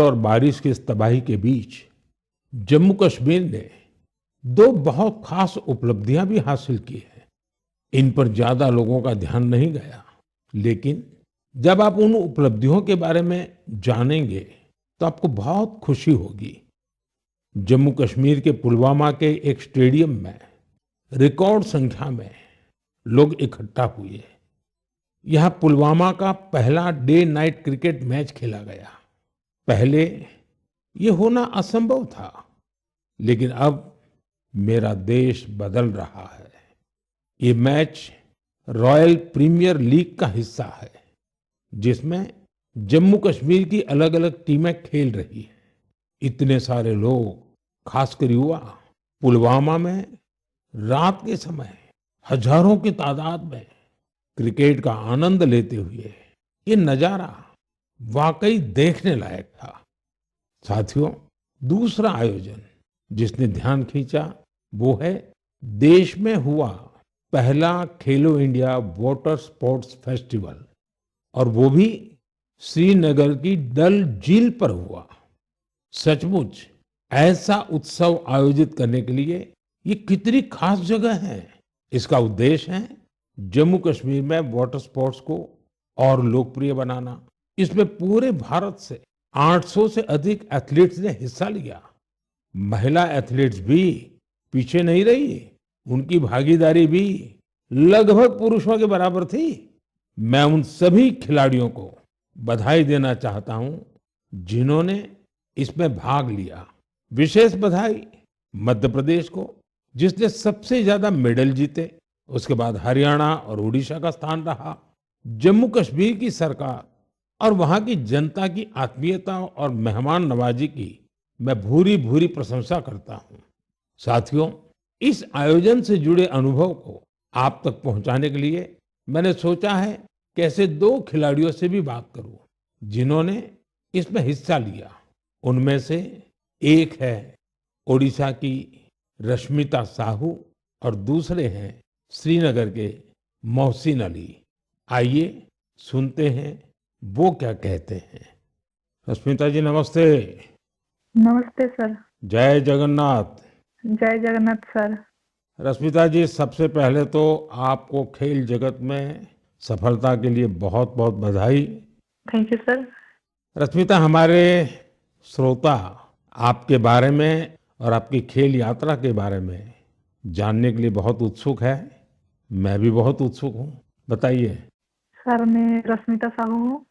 और बारिश की इस तबाही के बीच जम्मू कश्मीर ने दो बहुत खास उपलब्धियां भी हासिल की हैं। इन पर ज्यादा लोगों का ध्यान नहीं गया, लेकिन जब आप उन उपलब्धियों के बारे में जानेंगे तो आपको बहुत खुशी होगी। जम्मू कश्मीर के पुलवामा के एक स्टेडियम में रिकॉर्ड संख्या में लोग इकट्ठा हुए। यहाँ पुलवामा का पहला डे नाइट क्रिकेट मैच खेला गया। पहले ये होना असंभव था, लेकिन अब मेरा देश बदल रहा है। ये मैच रॉयल प्रीमियर लीग का हिस्सा है, जिसमें जम्मू कश्मीर की अलग अलग टीमें खेल रही हैं। इतने सारे लोग, खासकर युवा, पुलवामा में रात के समय हजारों की तादाद में क्रिकेट का आनंद लेते हुए, ये नजारा वाकई देखने लायक था। साथियों, दूसरा आयोजन जिसने ध्यान खींचा वो है देश में हुआ पहला खेलो इंडिया वाटर स्पोर्ट्स फेस्टिवल, और वो भी श्रीनगर की डल झील पर हुआ। सचमुच ऐसा उत्सव आयोजित करने के लिए ये कितनी खास जगह है। इसका उद्देश्य है जम्मू कश्मीर में वाटर स्पोर्ट्स को और लोकप्रिय बनाना। इसमें पूरे भारत से 800 से अधिक एथलीट्स ने हिस्सा लिया। महिला एथलीट्स भी पीछे नहीं रही, उनकी भागीदारी भी लगभग पुरुषों के बराबर थी। मैं उन सभी खिलाड़ियों को बधाई देना चाहता हूं जिन्होंने इसमें भाग लिया। विशेष बधाई मध्य प्रदेश को, जिसने सबसे ज्यादा मेडल जीते। उसके बाद हरियाणा और उड़ीसा का स्थान रहा। जम्मू कश्मीर की सरकार और वहां की जनता की आत्मीयता और मेहमान नवाजी की मैं भूरी भूरी प्रशंसा करता हूं। साथियों, इस आयोजन से जुड़े अनुभव को आप तक पहुंचाने के लिए मैंने सोचा है कि ऐसे दो खिलाड़ियों से भी बात करूं जिन्होंने इसमें हिस्सा लिया। उनमें से एक है ओडिशा की रश्मिता साहू और दूसरे हैं श्रीनगर के मोहसिन अली। आइए सुनते हैं वो क्या कहते हैं। रश्मिता जी, नमस्ते। नमस्ते सर। जय जगन्नाथ। जय जगन्नाथ सर। रश्मिता जी, सबसे पहले तो आपको खेल जगत में सफलता के लिए बहुत बहुत बधाई। Thank you sir. रश्मिता, हमारे श्रोता आपके बारे में और आपकी खेल यात्रा के बारे में जानने के लिए बहुत उत्सुक है। मैं भी बहुत उत्सुक हूँ, बताइए। सर, मैं रश्मिता साहू हूँ,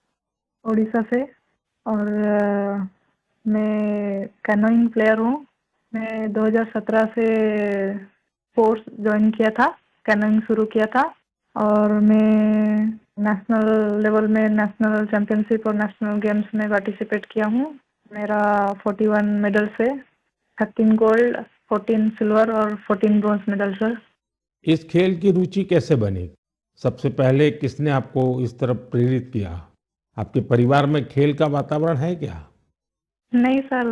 उड़ीसा से। और मैं कैनोइंग प्लेयर हूँ। मैं 2017 से कोर्स ज्वाइन किया था, कैनोइंग शुरू किया था। और मैं नेशनल लेवल में नेशनल चैंपियनशिप और नेशनल गेम्स में पार्टिसिपेट किया हूँ। मेरा 41 मेडल से 13 गोल्ड, 14 सिल्वर और 14 ब्रॉन्ज मेडल सर। इस खेल की रुचि कैसे बनी? सबसे पहले किसने आपको इस तरफ प्रेरित किया? आपके परिवार में खेल का वातावरण है क्या? नहीं सर,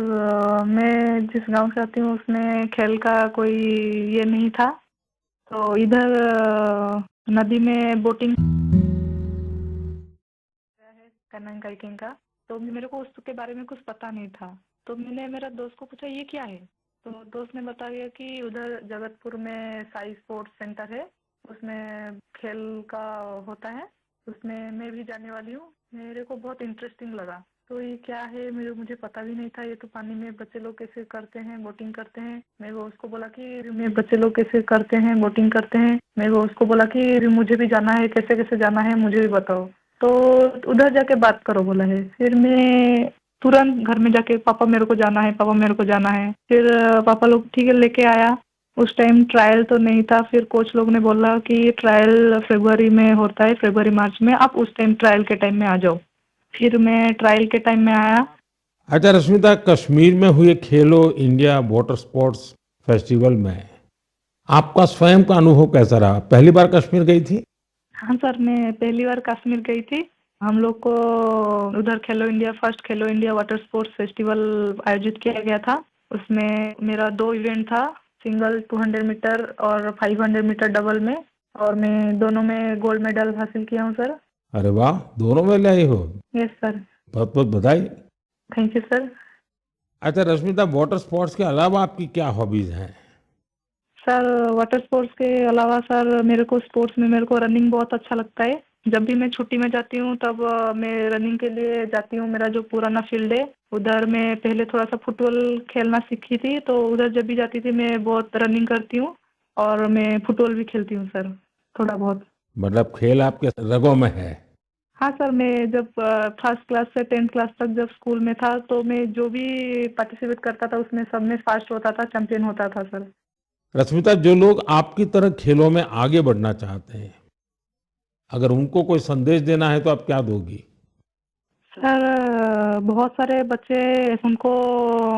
मैं जिस गांव से आती हूँ उसमें खेल का कोई ये नहीं था। तो इधर नदी में बोटिंग है, कैनोइंग काइकिंग का। तो मेरे को उसके बारे में कुछ पता नहीं था। तो मैंने मेरा दोस्त को पूछा ये क्या है। तो दोस्त ने बताया कि उधर जगतपुर में साई स्पोर्ट्स सेंटर है, उसमें खेल का होता है, उसमें मैं भी जाने वाली हूँ। मेरे को बहुत इंटरेस्टिंग लगा। तो ये क्या है, मुझे पता भी नहीं था। ये तो पानी में बच्चे लोग कैसे करते हैं, बोटिंग करते हैं। मैं वो उसको बोला कि मैं बच्चे लोग कैसे करते हैं, बोटिंग करते हैं। मैं वो उसको बोला कि मुझे भी जाना है, कैसे कैसे जाना है मुझे भी बताओ। तो उधर जाके बात करो बोला है। फिर मैं तुरंत घर में जाके पापा मेरे को जाना है, पापा मेरे को जाना है। फिर पापा लोग ठीक है लेके आया। उस टाइम ट्रायल तो नहीं था। फिर कोच लोग ने बोला कि ट्रायल फरवरी में होता है, फरवरी मार्च में, आप उस टाइम ट्रायल के टाइम में आ जाओ। फिर मैं ट्रायल के टाइम में आया। अच्छा रश्मिता, कश्मीर में हुए खेलो इंडिया वाटर स्पोर्ट्स फेस्टिवल में आपका स्वयं का अनुभव कैसा रहा? पहली बार कश्मीर गई थी? हाँ सर, मैं पहली बार कश्मीर गई थी। हम लोग को उधर खेलो इंडिया, फर्स्ट खेलो इंडिया वाटर स्पोर्ट्स फेस्टिवल आयोजित किया गया था। उसमें मेरा 2 इवेंट था, सिंगल 200 मीटर और 500 मीटर डबल में। और मैं दोनों में गोल्ड मेडल हासिल किया हूँ सर। अरे वाह, दोनों में ले आई हो। Yes sir. बहुत बहुत बधाई। Thank you sir. अच्छा रश्मिता, वाटर स्पोर्ट्स के अलावा आपकी क्या हॉबीज हैं? सर वाटर स्पोर्ट्स के अलावा सर मेरे को स्पोर्ट्स में मेरे को रनिंग बहुत अच्छा लगता है। जब भी मैं छुट्टी में जाती हूँ तब मैं रनिंग के लिए जाती हूँ। मेरा जो पुराना फील्ड है उधर मैं पहले थोड़ा सा फुटबॉल खेलना सीखी थी, तो उधर जब भी जाती थी मैं बहुत रनिंग करती हूँ और मैं फुटबॉल भी खेलती हूँ सर, थोड़ा बहुत। मतलब खेल आपके रगों में है। हाँ सर, मैं जब फर्स्ट क्लास से 10th क्लास तक जब स्कूल में था तो मैं जो भी पार्टिसिपेट करता था उसमें सब में फर्स्ट होता था, चैंपियन होता था सर। रश्मिता, जो लोग आपकी तरह खेलों में आगे बढ़ना चाहते हैं, अगर उनको कोई संदेश देना है तो आप क्या दोगी? सर बहुत सारे बच्चे, उनको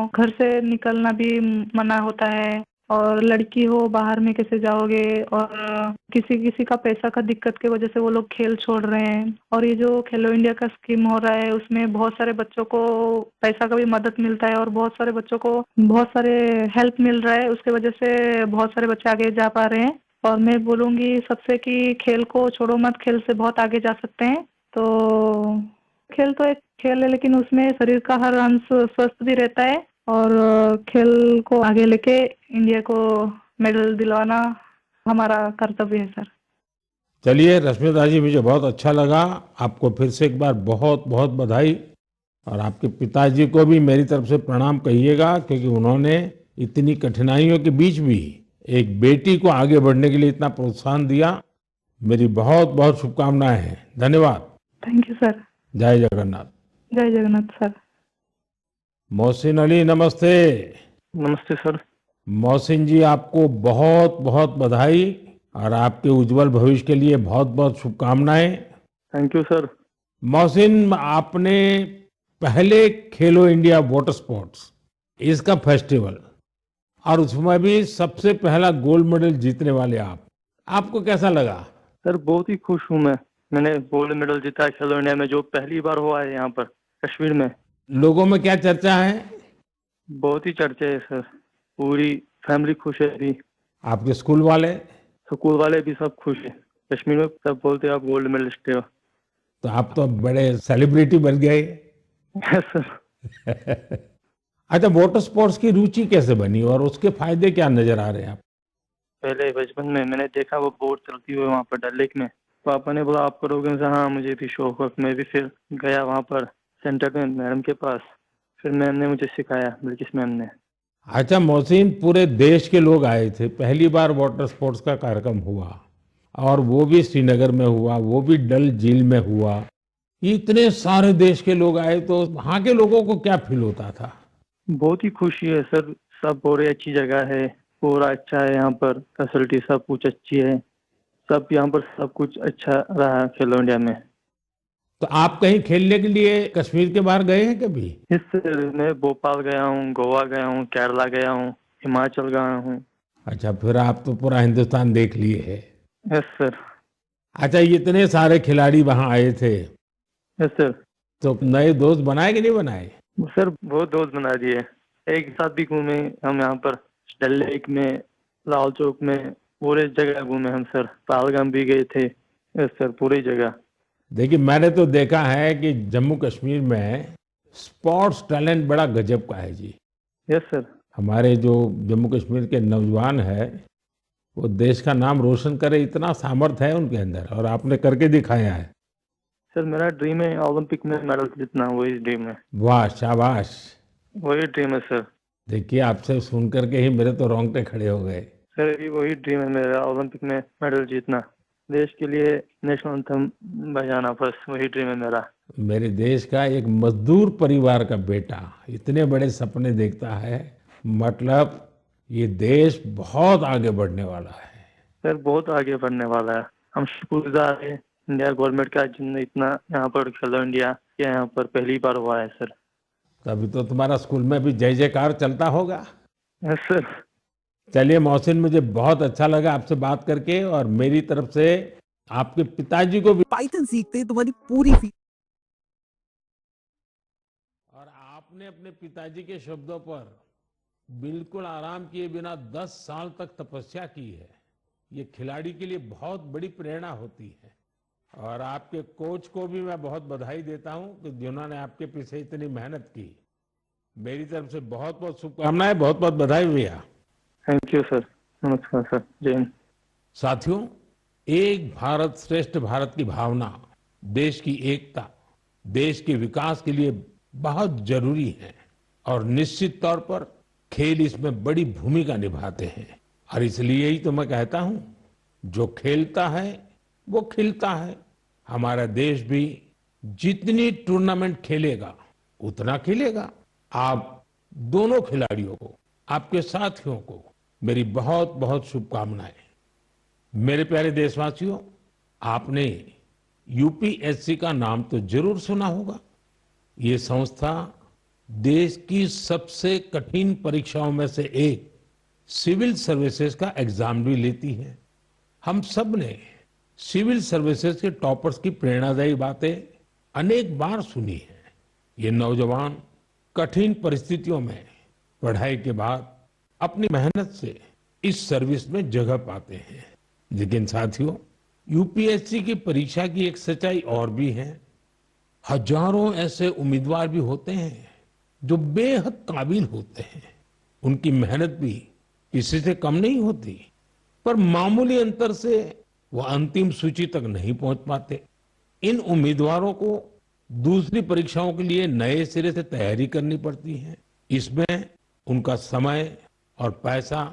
घर से निकलना भी मना होता है, और लड़की हो बाहर में कैसे जाओगे, और किसी किसी का पैसा का दिक्कत की वजह से वो लोग खेल छोड़ रहे हैं। और ये जो खेलो इंडिया का स्कीम हो रहा है उसमें बहुत सारे बच्चों को पैसा का भी मदद मिलता है और बहुत सारे बच्चों को बहुत सारे हेल्प मिल रहा है, उसके वजह से बहुत सारे बच्चे आगे जा पा रहे हैं। और मैं बोलूँगी सबसे कि खेल को छोड़ो मत, खेल से बहुत आगे जा सकते हैं। तो खेल तो एक खेल है लेकिन उसमें शरीर का हर अंश स्वस्थ भी रहता है, और खेल को आगे लेके इंडिया को मेडल दिलवाना हमारा कर्तव्य है सर। चलिए रश्मिता जी, मुझे बहुत अच्छा लगा। आपको फिर से एक बार बहुत बहुत बधाई। और आपके पिताजी को भी मेरी तरफ से प्रणाम कहिएगा, क्योंकि उन्होंने इतनी कठिनाइयों के बीच भी एक बेटी को आगे बढ़ने के लिए इतना प्रोत्साहन दिया। मेरी बहुत बहुत शुभकामनाएं हैं। धन्यवाद। Thank you sir. जय जगन्नाथ। जय जगन्नाथ सर। मोहसिन अली, नमस्ते। नमस्ते सर। मोहसिन जी, आपको बहुत बहुत बधाई और आपके उज्जवल भविष्य के लिए बहुत बहुत शुभकामनाएं। Thank you sir. मोहसिन, आपने पहले खेलो इंडिया वाटर स्पोर्ट्स इसका फेस्टिवल, और उसमें भी सबसे पहला गोल्ड मेडल जीतने वाले आपको कैसा लगा? सर बहुत ही खुश हूँ मैं। मैंने गोल्ड मेडल जीता है खेलो इंडिया में, जो पहली बार हुआ है यहाँ पर कश्मीर में। लोगों में क्या चर्चा है? बहुत ही चर्चे है सर। पूरी फैमिली खुश है अभी। आपके स्कूल वाले? स्कूल वाले भी सब खुश है। कश्मीर में सब बोलते हैं आप गोल्ड मेडलिस्ट हो। तो आप तो बड़े सेलिब्रिटी बन गए। Yes sir. अच्छा, वाटर स्पोर्ट्स की रुचि कैसे बनी और उसके फायदे क्या नजर आ रहे हैं आप? पहले बचपन में मैंने देखा वो बोट चलती हुई वहाँ पर डल लेक में। पापा ने बोला आप करोगे? मैं कहा, हाँ मुझे भी शौक है। मैं भी फिर गया वहाँ पर सेंटर में मैडम के पास। फिर मैम ने मुझे सिखाया, बिल्किस मैम ने। अच्छा मोहसिन, पूरे देश के लोग आए थे, पहली बार वाटर स्पोर्ट्स का कार्यक्रम हुआ, और वो भी श्रीनगर में हुआ, वो भी डल झील में हुआ। ये इतने सारे देश के लोग आए, तो वहाँ के लोगों को क्या फील होता था? बहुत ही खुशी है सर। सब बोल रहे अच्छी जगह है, पूरा अच्छा है यहाँ पर, फैसिलिटी सब कुछ अच्छी है। सब यहाँ पर सब कुछ अच्छा रहा खेलो इंडिया में। तो आप कहीं खेलने के लिए कश्मीर के बाहर गए हैं कभी? इससे मैं भोपाल गया हूँ, गोवा गया हूँ, केरला गया हूँ, हिमाचल गया हूँ। अच्छा, फिर आप तो पूरा हिंदुस्तान देख लिए है। Yes sir. अच्छा, ये इतने सारे खिलाड़ी वहां आए थे, यस सर। तो नए दोस्त बनाए कि नहीं बनाए? सर बहुत दोस्त बना दिए। एक साथ भी घूमे हम यहाँ पर, डल लेक में, लाल चौक में, पूरे जगह घूमे हम सर। पहलगाम भी गए थे। यस सर, पूरी जगह। देखिए, मैंने तो देखा है कि जम्मू कश्मीर में स्पोर्ट्स टैलेंट बड़ा गजब का है जी। Yes sir. हमारे जो जम्मू कश्मीर के नौजवान है, वो देश का नाम रोशन करे, इतना सामर्थ्य है उनके अंदर, और आपने करके दिखाया है। सर मेरा ड्रीम है ओलंपिक में मेडल जीतना, वही ड्रीम है। वाह, शाबाश। वही ड्रीम है सर। देखिए, आपसे सुन करके ही मेरे तो रोंगटे खड़े हो गए। सर अभी वही ड्रीम है मेरा, ओलंपिक में मेडल जीतना, देश के लिए नेशनल एंथम बजाना, बस वही ड्रीम है मेरा। मेरे देश का एक मजदूर परिवार का बेटा इतने बड़े सपने देखता है, मतलब ये देश बहुत आगे बढ़ने वाला है। सर बहुत आगे बढ़ने वाला है। हम शुक्रगुजार हैं इंडिया गवर्नमेंट का, जिनने इतना यहाँ पर खेलो इंडिया के यहाँ पर पहली बार हुआ है सर। तभी तो तुम्हारा स्कूल में भी जय जयकार चलता होगा। Yes sir. चलिए मोहसिन, मुझे बहुत अच्छा लगा आपसे बात करके, और मेरी तरफ से आपके पिताजी को भी। पाइथन सीखते ही तुम्हारी पूरी फीस। और आपने अपने पिताजी के शब्दों पर बिल्कुल आराम किए बिना 10 साल तक तपस्या की है, ये खिलाड़ी के लिए बहुत बड़ी प्रेरणा होती है। और आपके कोच को भी मैं बहुत बधाई देता हूं कि जिन्होंने आपके पीछे इतनी मेहनत की। मेरी तरफ से बहुत बहुत शुभकामनाएं, बहुत बहुत बधाई भैया। Thank you sir. नमस्कार सर। जय हिंद। साथियों, एक भारत श्रेष्ठ भारत की भावना देश की एकता, देश के विकास के लिए बहुत जरूरी है और निश्चित तौर पर खेल इसमें बड़ी भूमिका निभाते हैं। और इसलिए ही तो मैं कहता हूं, जो खेलता है वो खिलता है। हमारा देश भी जितनी टूर्नामेंट खेलेगा उतना खिलेगा। आप दोनों खिलाड़ियों को, आपके साथियों को मेरी बहुत बहुत शुभकामनाएं। मेरे प्यारे देशवासियों, आपने यूपीएससी का नाम तो जरूर सुना होगा। ये संस्था देश की सबसे कठिन परीक्षाओं में से एक सिविल सर्विसेज का एग्जाम भी लेती है। हम सब ने सिविल सर्विसेज के टॉपर्स की प्रेरणादायी बातें अनेक बार सुनी है। ये नौजवान कठिन परिस्थितियों में पढ़ाई के बाद अपनी मेहनत से इस सर्विस में जगह पाते हैं। लेकिन साथियों, यूपीएससी की परीक्षा की एक सच्चाई और भी है। हजारों ऐसे उम्मीदवार भी होते हैं जो बेहद काबिल होते हैं। उनकी मेहनत भी किसी से कम नहीं होती, पर मामूली अंतर से वो अंतिम सूची तक नहीं पहुंच पाते। इन उम्मीदवारों को दूसरी परीक्षाओं के लिए नए सिरे से तैयारी करनी पड़ती है। इसमें उनका समय और पैसा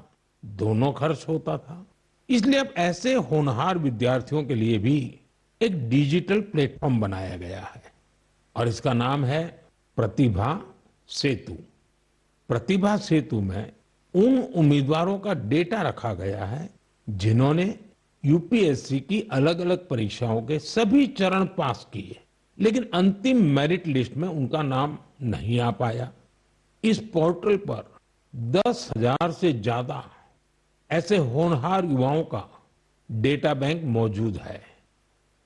दोनों खर्च होता था। इसलिए अब ऐसे होनहार विद्यार्थियों के लिए भी एक डिजिटल प्लेटफॉर्म बनाया गया है और इसका नाम है प्रतिभा सेतु। प्रतिभा सेतु में उन उम्मीदवारों का डेटा रखा गया है जिन्होंने यूपीएससी की अलग अलग परीक्षाओं के सभी चरण पास किए, लेकिन अंतिम मेरिट लिस्ट में उनका नाम नहीं आ पाया। इस पोर्टल पर 10,000 से ज्यादा ऐसे होनहार युवाओं का डेटा बैंक मौजूद है।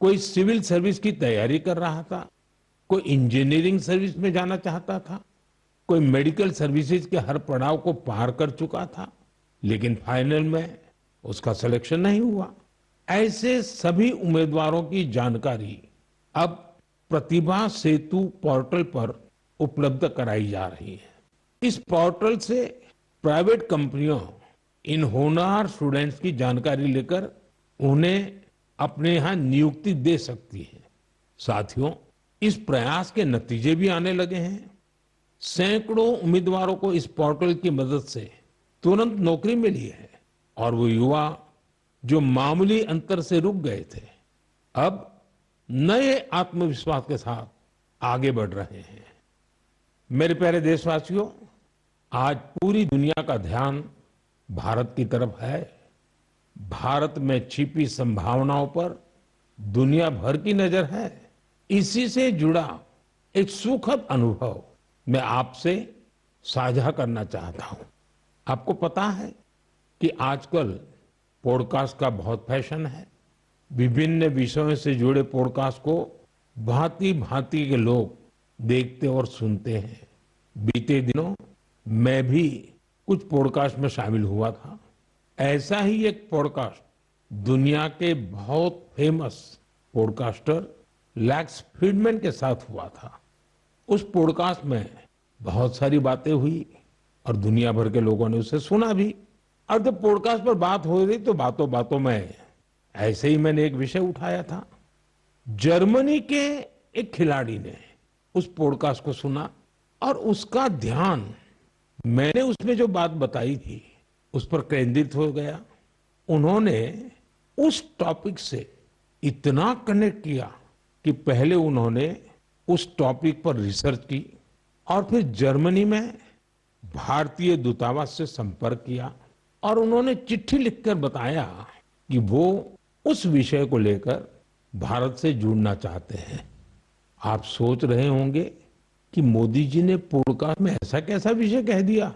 कोई सिविल सर्विस की तैयारी कर रहा था, कोई इंजीनियरिंग सर्विस में जाना चाहता था, कोई मेडिकल सर्विसेज के हर पड़ाव को पार कर चुका था, लेकिन फाइनल में उसका सिलेक्शन नहीं हुआ। ऐसे सभी उम्मीदवारों की जानकारी अब प्रतिभा सेतु पोर्टल पर उपलब्ध कराई जा रही है। इस पोर्टल से प्राइवेट कंपनियों इन होनहार स्टूडेंट्स की जानकारी लेकर उन्हें अपने यहां नियुक्ति दे सकती है। साथियों, इस प्रयास के नतीजे भी आने लगे हैं। सैकड़ों उम्मीदवारों को इस पोर्टल की मदद से तुरंत नौकरी मिली है और वो युवा जो मामूली अंतर से रुक गए थे, अब नए आत्मविश्वास के साथ आगे बढ़ रहे हैं। मेरे प्यारे देशवासियों, आज पूरी दुनिया का ध्यान भारत की तरफ है। भारत में छिपी संभावनाओं पर दुनिया भर की नजर है। इसी से जुड़ा एक सुखद अनुभव मैं आपसे साझा करना चाहता हूं। आपको पता है कि आजकल पॉडकास्ट का बहुत फैशन है। विभिन्न विषयों से जुड़े पॉडकास्ट को भांति भांति के लोग देखते और सुनते हैं। बीते दिनों मैं भी कुछ पॉडकास्ट में शामिल हुआ था। ऐसा ही एक पॉडकास्ट दुनिया के बहुत फेमस पॉडकास्टर लैक्स फ्रीडमैन के साथ हुआ था। उस पॉडकास्ट में बहुत सारी बातें हुई और दुनिया भर के लोगों ने उसे सुना भी। और जब पॉडकास्ट पर बात हो रही तो बातों बातों में ऐसे ही मैंने एक विषय उठाया था। जर्मनी के एक खिलाड़ी ने उस पॉडकास्ट को सुना और उसका ध्यान मैंने उसमें जो बात बताई थी उस पर केंद्रित हो गया। उन्होंने उस टॉपिक से इतना कनेक्ट किया कि पहले उन्होंने उस टॉपिक पर रिसर्च की और फिर जर्मनी में भारतीय दूतावास से संपर्क किया और उन्होंने चिट्ठी लिखकर बताया कि वो उस विषय को लेकर भारत से जुड़ना चाहते हैं। आप सोच रहे होंगे कि मोदी जी ने पॉडकास्ट में ऐसा कैसा विषय कह दिया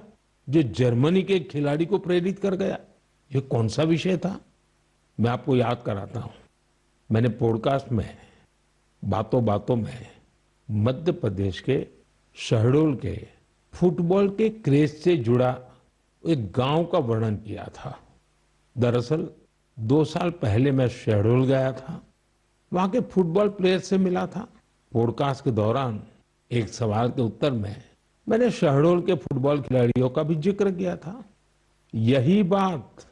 जो जर्मनी के खिलाड़ी को प्रेरित कर गया। ये कौन सा विषय था? मैं आपको याद कराता हूं। मैंने पॉडकास्ट में बातों बातों में मध्य प्रदेश के शहडोल के फुटबॉल के क्रेज से जुड़ा एक गांव का वर्णन किया था। दरअसल 2 साल पहले मैं शहडोल गया था, वहां के फुटबॉल प्लेयर से मिला था। पॉडकास्ट के दौरान एक सवाल के उत्तर में मैंने शहडोल के फुटबॉल खिलाड़ियों का भी जिक्र किया था। यही बात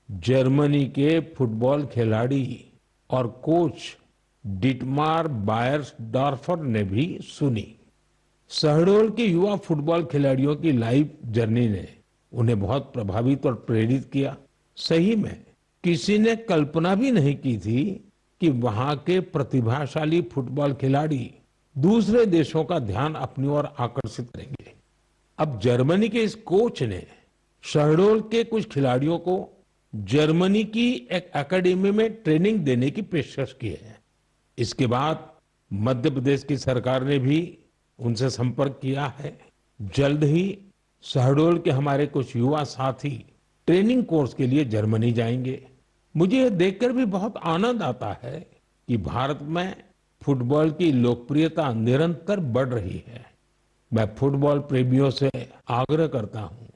जर्मनी के फुटबॉल खिलाड़ी और कोच डिटमार बायर्सडॉर्फर ने भी सुनी। शहडोल के युवा फुटबॉल खिलाड़ियों की लाइफ जर्नी ने उन्हें बहुत प्रभावित और प्रेरित किया। सही में किसी ने कल्पना भी नहीं की थी कि वहां के प्रतिभाशाली फुटबॉल खिलाड़ी दूसरे देशों का ध्यान अपनी ओर आकर्षित करेंगे। अब जर्मनी के इस कोच ने शहडोल के कुछ खिलाड़ियों को जर्मनी की एक एकेडमी में ट्रेनिंग देने की पेशकश की है। इसके बाद मध्य प्रदेश की सरकार ने भी उनसे संपर्क किया है। जल्द ही शहडोल के हमारे कुछ युवा साथी ट्रेनिंग कोर्स के लिए जर्मनी जाएंगे। मुझे यह देखकर भी बहुत आनंद आता है कि भारत में फुटबॉल की लोकप्रियता निरंतर बढ़ रही है। मैं फुटबॉल प्रेमियों से आग्रह करता हूं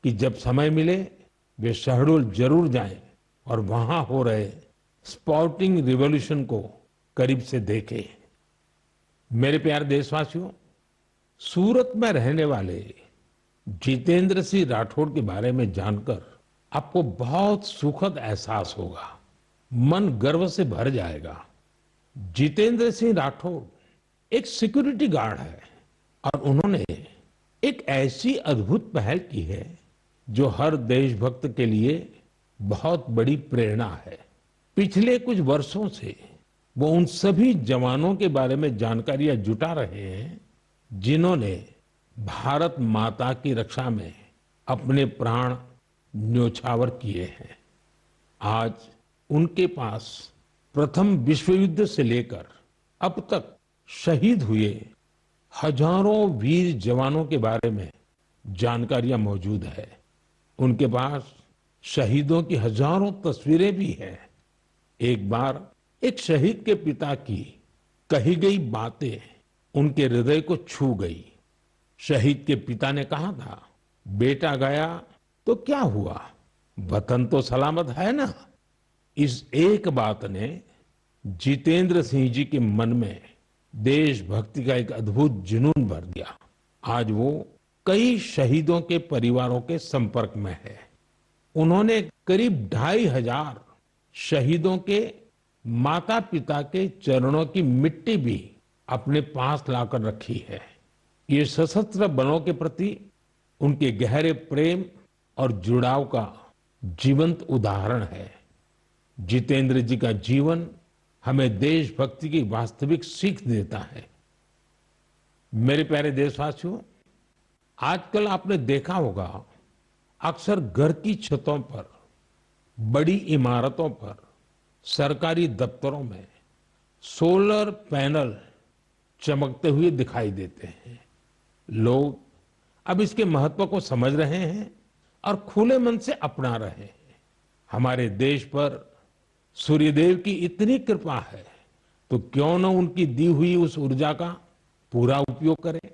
कि जब समय मिले वे शहडोल जरूर जाएं और वहां हो रहे स्पोर्टिंग रिवॉल्यूशन को करीब से देखें। मेरे प्यारे देशवासियों, सूरत में रहने वाले जितेंद्र सिंह राठौड़ के बारे में जानकर आपको बहुत सुखद एहसास होगा, मन गर्व से भर जाएगा। जितेंद्र सिंह राठौड़ एक सिक्योरिटी गार्ड है और उन्होंने एक ऐसी अद्भुत पहल की है जो हर देशभक्त के लिए बहुत बड़ी प्रेरणा है। पिछले कुछ वर्षों से वो उन सभी जवानों के बारे में जानकारियां जुटा रहे हैं जिन्होंने भारत माता की रक्षा में अपने प्राण न्योछावर किए हैं। आज उनके पास प्रथम विश्व युद्ध से लेकर अब तक शहीद हुए हजारों वीर जवानों के बारे में जानकारियां मौजूद है। उनके पास शहीदों की हजारों तस्वीरें भी हैं। एक बार एक शहीद के पिता की कही गई बातें उनके हृदय को छू गई। शहीद के पिता ने कहा था, बेटा गया तो क्या हुआ, वतन तो सलामत है ना। इस एक बात ने जितेंद्र सिंह जी के मन में देशभक्ति का एक अद्भुत जुनून भर दिया। आज वो कई शहीदों के परिवारों के संपर्क में है। उन्होंने करीब 2500 शहीदों के माता पिता के चरणों की मिट्टी भी अपने पास लाकर रखी है। ये सशस्त्र बलों के प्रति उनके गहरे प्रेम और जुड़ाव का जीवंत उदाहरण है। जितेंद्र जी का जीवन हमें देशभक्ति की वास्तविक सीख देता है। मेरे प्यारे देशवासियों, आजकल आपने देखा होगा अक्सर घर की छतों पर, बड़ी इमारतों पर, सरकारी दफ्तरों में सोलर पैनल चमकते हुए दिखाई देते हैं। लोग अब इसके महत्व को समझ रहे हैं और खुले मन से अपना रहे हैं। हमारे देश पर सूर्यदेव की इतनी कृपा है तो क्यों न उनकी दी हुई उस ऊर्जा का पूरा उपयोग करें।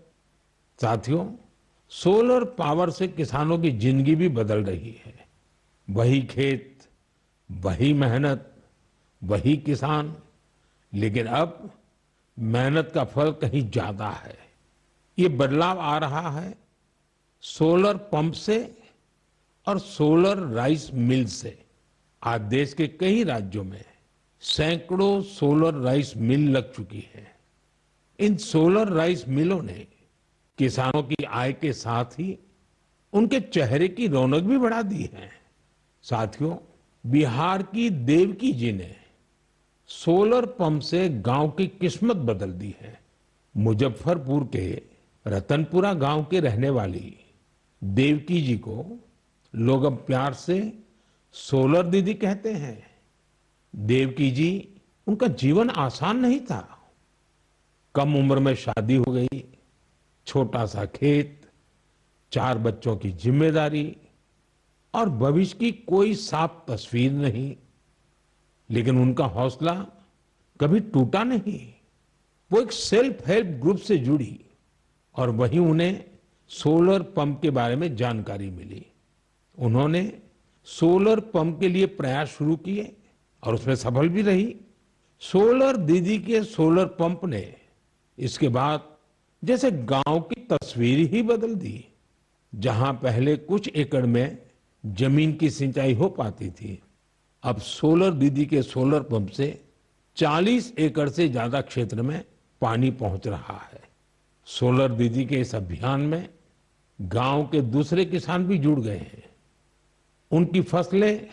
साथियों, सोलर पावर से किसानों की जिंदगी भी बदल रही है। वही खेत, वही मेहनत, वही किसान, लेकिन अब मेहनत का फल कहीं ज्यादा है। ये बदलाव आ रहा है सोलर पंप से और सोलर राइस मिल से। आज देश के कई राज्यों में सैकड़ों सोलर राइस मिल लग चुकी है। इन सोलर राइस मिलों ने किसानों की आय के साथ ही उनके चेहरे की रौनक भी बढ़ा दी है। साथियों, बिहार की देवकी जी ने सोलर पंप से गांव की किस्मत बदल दी है। मुजफ्फरपुर के रतनपुरा गांव के रहने वाली देवकी जी को लोग अब प्यार से सोलर दीदी कहते हैं। देवकी जी, उनका जीवन आसान नहीं था। कम उम्र में शादी हो गई, छोटा सा खेत, 4 बच्चों की जिम्मेदारी और भविष्य की कोई साफ तस्वीर नहीं। लेकिन उनका हौसला कभी टूटा नहीं। वो एक सेल्फ हेल्प ग्रुप से जुड़ी और वहीं उन्हें सोलर पंप के बारे में जानकारी मिली। उन्होंने सोलर पंप के लिए प्रयास शुरू किए और उसमें सफल भी रही। सोलर दीदी के सोलर पंप ने इसके बाद जैसे गांव की तस्वीर ही बदल दी। जहां पहले कुछ एकड़ में जमीन की सिंचाई हो पाती थी, अब सोलर दीदी के सोलर पंप से 40 एकड़ से ज्यादा क्षेत्र में पानी पहुंच रहा है। सोलर दीदी के इस अभियान में गांव के दूसरे किसान भी जुड़ गए हैं। उनकी फसलें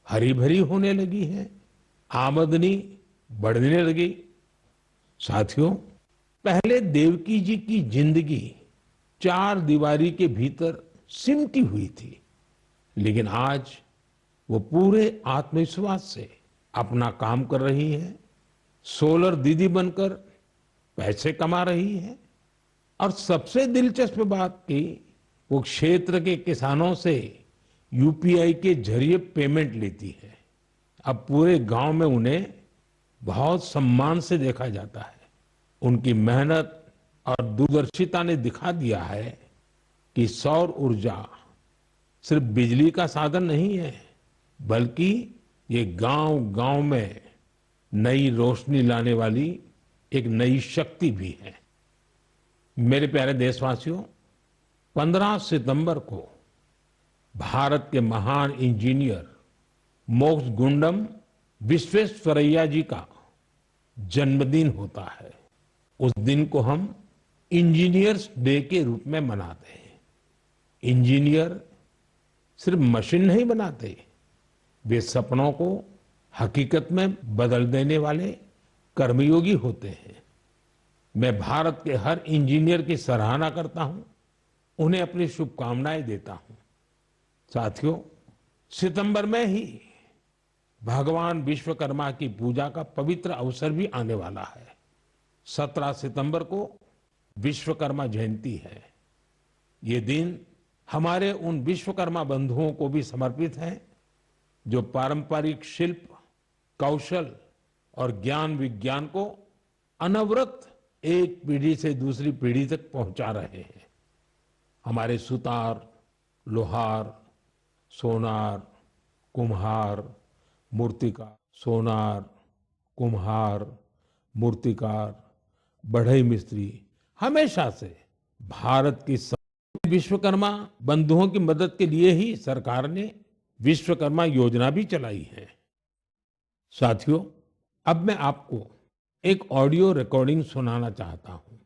हरी भरी होने लगी हैं, आमदनी बढ़ने लगी। साथियों, पहले देवकी जी की जिंदगी चार दीवारी के भीतर सिमटी हुई थी, लेकिन आज वो पूरे आत्मविश्वास से अपना काम कर रही है, सोलर दीदी बनकर पैसे कमा रही है और सबसे दिलचस्प बात की वो क्षेत्र के किसानों से यूपीआई के जरिए पेमेंट लेती है। अब पूरे गांव में उन्हें बहुत सम्मान से देखा जाता है। उनकी मेहनत और दूरदर्शिता ने दिखा दिया है कि सौर ऊर्जा सिर्फ बिजली का साधन नहीं है, बल्कि ये गांव-गांव में नई रोशनी लाने वाली एक नई शक्ति भी है। मेरे प्यारे देशवासियों, 15 सितंबर को भारत के महान इंजीनियर मोक्षगुंडम विश्वेश्वरैया जी का जन्मदिन होता है। उस दिन को हम इंजीनियर्स डे के रूप में मनाते हैं। इंजीनियर सिर्फ मशीन नहीं बनाते, वे सपनों को हकीकत में बदल देने वाले कर्मयोगी होते हैं। मैं भारत के हर इंजीनियर की सराहना करता हूं, उन्हें अपनी शुभकामनाएं देता हूं। साथियों, सितंबर में ही भगवान विश्वकर्मा की पूजा का पवित्र अवसर भी आने वाला है। 17 सितंबर को विश्वकर्मा जयंती है। ये दिन हमारे उन विश्वकर्मा बंधुओं को भी समर्पित है जो पारंपरिक शिल्प, कौशल और ज्ञान विज्ञान को अनवरत एक पीढ़ी से दूसरी पीढ़ी तक पहुंचा रहे हैं। हमारे सुतार, लोहार, सोनार, कुम्हार, मूर्तिकार, सोनार, कुम्हार, मूर्तिकार, बढ़ई मिस्त्री हमेशा से भारत की विश्वकर्मा बंधुओं की मदद के लिए ही सरकार ने विश्वकर्मा योजना भी चलाई है। साथियों, अब मैं आपको एक ऑडियो रिकॉर्डिंग सुनाना चाहता हूं।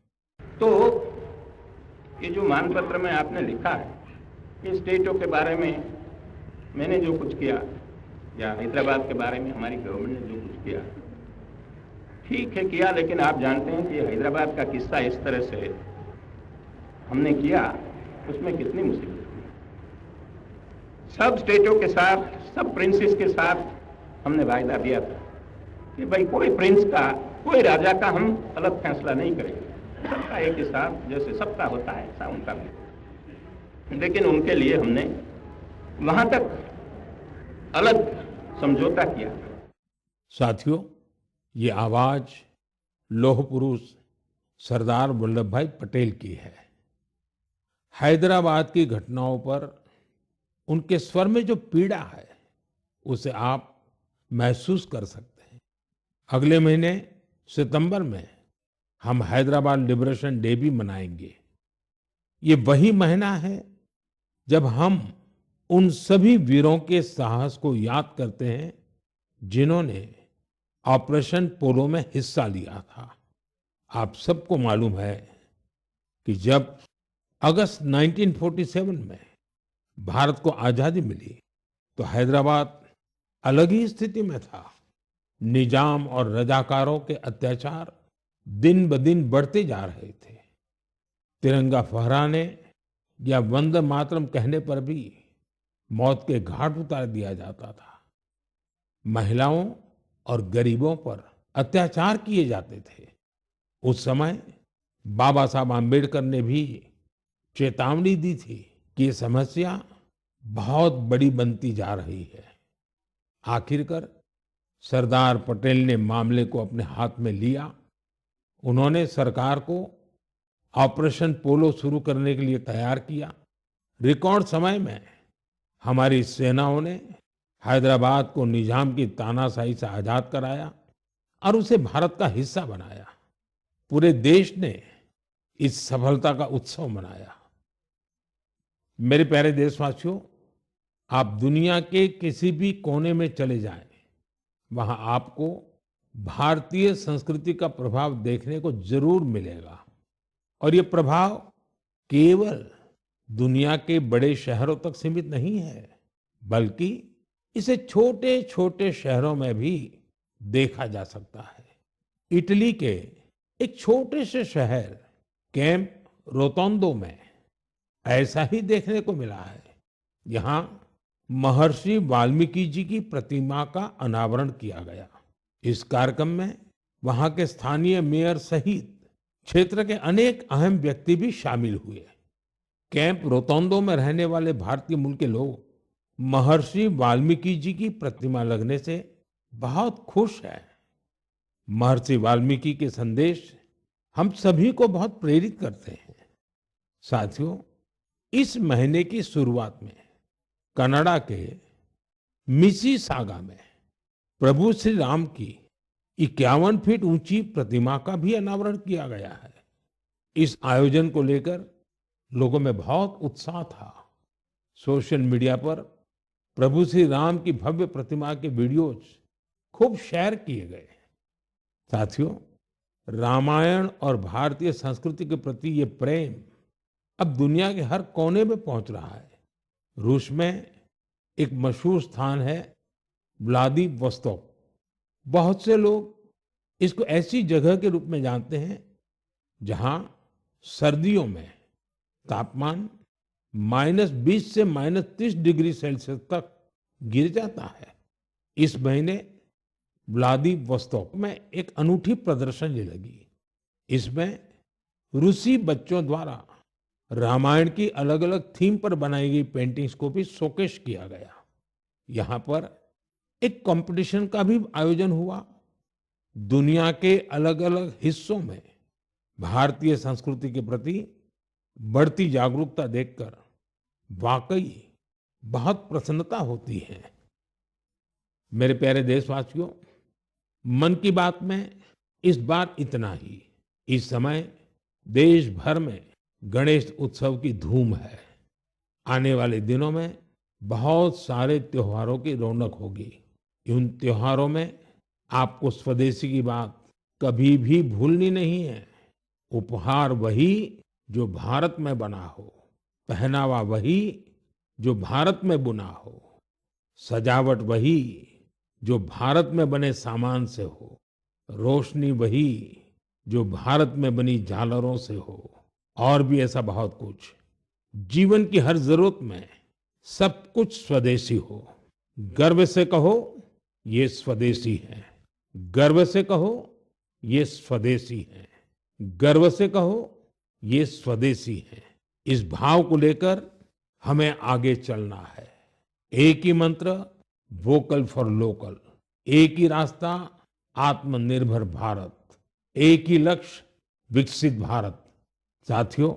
तो ये जो मानपत्र में आपने लिखा है, ये स्टेटों के बारे में मैंने जो कुछ किया या हैदराबाद के बारे में हमारी गवर्नमेंट ने जो कुछ किया, ठीक है किया, लेकिन आप जानते हैं कि हैदराबाद का किस्सा इस तरह से हमने किया, उसमें कितनी मुसीबत हुई। सब स्टेटों के साथ, सब प्रिंसेस के साथ हमने वायदा दिया था कि भाई कोई प्रिंस का, कोई राजा का हम अलग फैसला नहीं करेंगे, सबका एक हिसाब जैसे सबका होता है ऐसा उनका भी। लेकिन उनके लिए हमने वहां तक अलग समझौता किया। साथियों, ये आवाज लौह पुरुष सरदार वल्लभ भाई पटेल की है। हैदराबाद की घटनाओं पर उनके स्वर में जो पीड़ा है, उसे आप महसूस कर सकते हैं। अगले महीने सितंबर में हम हैदराबाद लिबरेशन डे भी मनाएंगे। ये वही महीना है जब हम उन सभी वीरों के साहस को याद करते हैं जिन्होंने ऑपरेशन पोलो में हिस्सा लिया था। आप सबको मालूम है कि जब अगस्त 1947 में भारत को आजादी मिली तो हैदराबाद अलग ही स्थिति में था। निजाम और रजाकारों के अत्याचार दिन ब दिन बढ़ते जा रहे थे। तिरंगा फहराने या वंदे मातरम कहने पर भी मौत के घाट उतार दिया जाता था। महिलाओं और गरीबों पर अत्याचार किए जाते थे। उस समय बाबा साहब आम्बेडकर ने भी चेतावनी दी थी कि ये समस्या बहुत बड़ी बनती जा रही है। आखिरकार सरदार पटेल ने मामले को अपने हाथ में लिया। उन्होंने सरकार को ऑपरेशन पोलो शुरू करने के लिए तैयार किया। रिकॉर्ड समय में हमारी सेनाओं ने हैदराबाद को निजाम की तानाशाही से आजाद कराया और उसे भारत का हिस्सा बनाया। पूरे देश ने इस सफलता का उत्सव मनाया। मेरे प्यारे देशवासियों, आप दुनिया के किसी भी कोने में चले जाएं, वहां आपको भारतीय संस्कृति का प्रभाव देखने को जरूर मिलेगा। और ये प्रभाव केवल दुनिया के बड़े शहरों तक सीमित नहीं है, बल्कि इसे छोटे छोटे शहरों में भी देखा जा सकता है। इटली के एक छोटे से शहर कैंप रोतोंडो में ऐसा ही देखने को मिला है। यहाँ महर्षि वाल्मीकि जी की प्रतिमा का अनावरण किया गया। इस कार्यक्रम में वहां के स्थानीय मेयर सहित क्षेत्र के अनेक अहम व्यक्ति भी शामिल हुए। कैंप रोतोंडो में रहने वाले भारतीय मूल के लोग महर्षि वाल्मीकि जी की प्रतिमा लगने से बहुत खुश हैं। महर्षि वाल्मीकि के संदेश हम सभी को बहुत प्रेरित करते हैं। साथियों, इस महीने की शुरुआत में कनाडा के मिसिसागा में प्रभु श्री राम की 51 फीट ऊंची प्रतिमा का भी अनावरण किया गया है। इस आयोजन को लेकर लोगों में बहुत उत्साह था। सोशल मीडिया पर प्रभु श्री राम की भव्य प्रतिमा के वीडियोज खूब शेयर किए गए। साथियों, रामायण और भारतीय संस्कृति के प्रति ये प्रेम अब दुनिया के हर कोने में पहुंच रहा है। रूस में एक मशहूर स्थान है व्लादिवोस्तोक। बहुत से लोग इसको ऐसी जगह के रूप में जानते हैं जहां सर्दियों में तापमान -20 से -30 डिग्री सेल्सियस तक गिर जाता है। इस महीने व्लादिवोस्तोक में एक अनूठी प्रदर्शनी लगी। इसमें रूसी बच्चों द्वारा रामायण की अलग अलग थीम पर बनाई गई पेंटिंग्स को भी शोकेस किया गया। यहाँ पर एक कंपटीशन का भी आयोजन हुआ। दुनिया के अलग अलग हिस्सों में भारतीय संस्कृति के प्रति बढ़ती जागरूकता देखकर वाकई बहुत प्रसन्नता होती है। मेरे प्यारे देशवासियों, मन की बात में इस बार इतना ही। इस समय देश भर में गणेश उत्सव की धूम है। आने वाले दिनों में बहुत सारे त्योहारों की रौनक होगी। उन त्योहारों में आपको स्वदेशी की बात कभी भी भूलनी नहीं है। उपहार वही जो भारत में बना हो, पहनावा वही जो भारत में बुना हो, सजावट वही जो भारत में बने सामान से हो, रोशनी वही जो भारत में बनी झालरों से हो, और भी ऐसा बहुत कुछ। जीवन की हर जरूरत में सब कुछ स्वदेशी हो। गर्व से कहो ये स्वदेशी है, गर्व से कहो ये स्वदेशी है, गर्व से कहो ये स्वदेशी है। इस भाव को लेकर हमें आगे चलना है। एक ही मंत्र, वोकल फॉर लोकल। एक ही रास्ता, आत्मनिर्भर भारत। एक ही लक्ष्य, विकसित भारत। साथियों,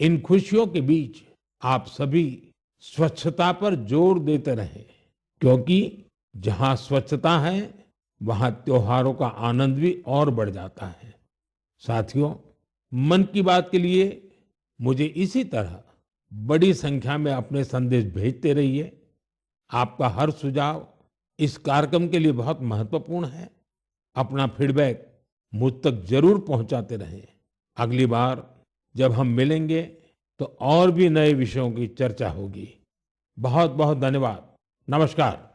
इन खुशियों के बीच आप सभी स्वच्छता पर जोर देते रहें, क्योंकि जहां स्वच्छता है वहां त्योहारों का आनंद भी और बढ़ जाता है। साथियों, मन की बात के लिए मुझे इसी तरह बड़ी संख्या में अपने संदेश भेजते रहिए। आपका हर सुझाव इस कार्यक्रम के लिए बहुत महत्वपूर्ण है। अपना फीडबैक मुझ तक जरूर पहुंचाते रहें। अगली बार जब हम मिलेंगे तो और भी नए विषयों की चर्चा होगी। बहुत बहुत धन्यवाद। नमस्कार।